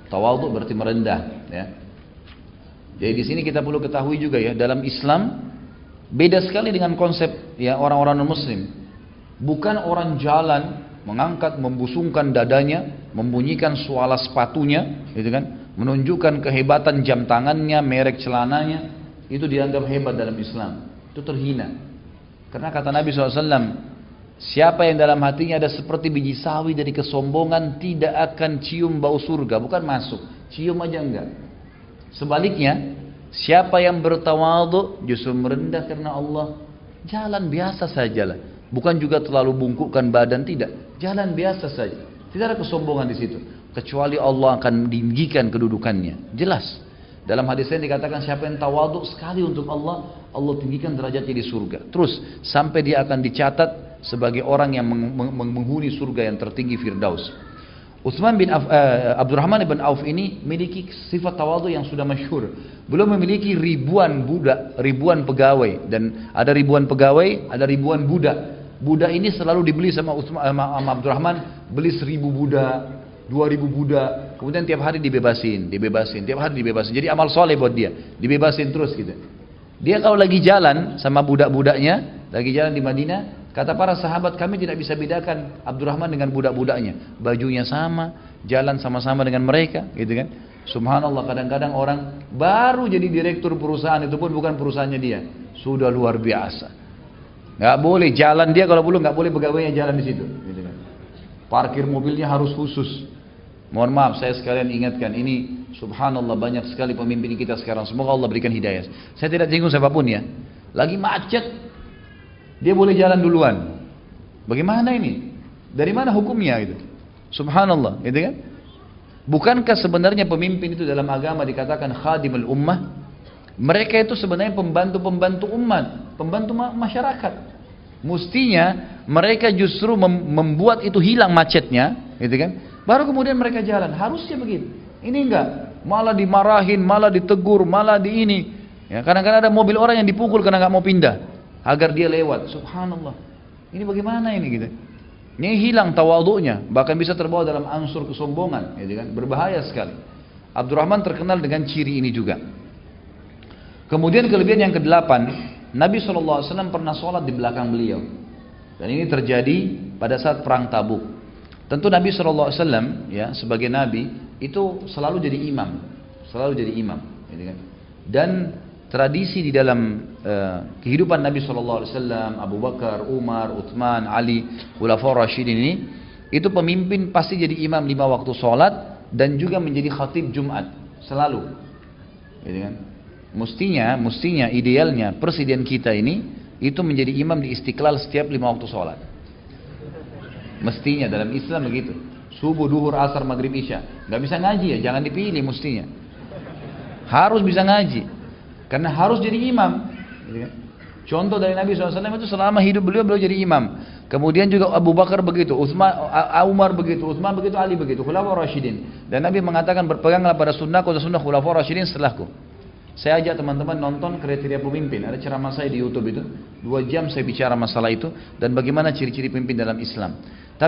Tawadhu berarti merendah, ya. Jadi di sini kita perlu ketahui juga ya, dalam Islam beda sekali dengan konsep ya orang-orang non-muslim. Bukan orang jalan mengangkat, membusungkan dadanya, membunyikan suara sepatunya, gitu kan, menunjukkan kehebatan jam tangannya, merek celananya, itu dianggap hebat dalam Islam. Itu terhina. Karena kata Nabi SAW, siapa yang dalam hatinya ada seperti biji sawi dari kesombongan tidak akan cium bau surga, bukan masuk, cium aja enggak. Sebaliknya, siapa yang bertawadhu justru merendah karena Allah, jalan biasa sajalah, bukan juga terlalu bungkukkan badan, tidak, jalan biasa saja, tidak ada kesombongan di situ, kecuali Allah akan tinggikan kedudukannya. Jelas dalam hadis ini dikatakan siapa yang tawadhu sekali untuk Allah, Allah tinggikan derajatnya di surga. Terus sampai dia akan dicatat sebagai orang yang menghuni surga yang tertinggi Firdaus. Abdurrahman bin Auf ini memiliki sifat tawadhu yang sudah masyhur. Beliau memiliki ribuan budak, ribuan pegawai, dan ada ribuan pegawai, ada ribuan budak. Budak ini selalu dibeli sama Abdurrahman, beli 1000 budak, 2000 budak, kemudian tiap hari dibebasin, tiap hari dibebasin. Jadi amal soleh buat dia, dibebasin terus gitu. Dia kalau lagi jalan sama budak-budaknya, lagi jalan di Madinah, kata para sahabat, kami tidak bisa bedakan Abdurrahman dengan budak-budaknya. Bajunya sama, jalan sama-sama dengan mereka, gitu kan. Subhanallah, kadang-kadang orang baru jadi direktur perusahaan, itu pun bukan perusahaannya dia, sudah luar biasa. Nggak boleh jalan dia, kalau belum nggak boleh pegawainya jalan di situ, gitu kan. Parkir mobilnya harus khusus. Mohon maaf, saya sekalian ingatkan, ini subhanallah banyak sekali pemimpin kita sekarang, semoga Allah berikan hidayah. Saya tidak singgung siapapun ya, lagi macet dia boleh jalan duluan. Bagaimana ini? Dari mana hukumnya itu? Subhanallah, gitu kan? Bukankah sebenarnya pemimpin itu dalam agama dikatakan khadimul ummah? Mereka itu sebenarnya pembantu-pembantu umat, pembantu masyarakat. Mestinya mereka justru membuat itu hilang macetnya, gitu kan? Baru kemudian mereka jalan. Harusnya begitu. Ini enggak, malah dimarahin, malah ditegur, malah di ini. Ya, kadang-kadang ada mobil orang yang dipukul karena nggak mau pindah agar dia lewat. Subhanallah. Ini bagaimana ini gitu? Ini hilang tawadhu'nya, bahkan bisa terbawa dalam unsur kesombongan, gitu kan? Berbahaya sekali. Abdurrahman terkenal dengan ciri ini juga. Kemudian kelebihan yang ke-8, Nabi SAW pernah sholat di belakang beliau. Dan ini terjadi pada saat perang Tabuk. Tentu Nabi SAW ya, sebagai Nabi itu selalu jadi imam, gitu kan? Dan tradisi di dalam kehidupan Nabi SAW, Abu Bakar, Umar, Uthman, Ali, Khulafaur Rasyidin ini, itu pemimpin pasti jadi imam 5 waktu sholat dan juga menjadi khatib Jumat selalu, gitu kan? Mestinya idealnya presiden kita ini itu menjadi imam di Istiqlal setiap 5 waktu sholat. Mestinya dalam Islam begitu. Subuh, duhur, asar, maghrib, isya. Gak bisa ngaji ya, jangan dipilih mestinya. Harus bisa ngaji. Karena harus jadi imam. Contoh dari Nabi SAW itu selama hidup beliau jadi imam. Kemudian juga Abu Bakar begitu, Umar begitu, Utsman begitu, Ali begitu, Khulafaur Rasyidin. Dan Nabi mengatakan berpeganglah pada sunnahku dan sunnah Khulafaur Rasyidin setelahku. Saya ajak teman-teman nonton kriteria pemimpin. Ada ceramah saya di YouTube itu, 2 jam saya bicara masalah itu dan bagaimana ciri-ciri pemimpin dalam Islam.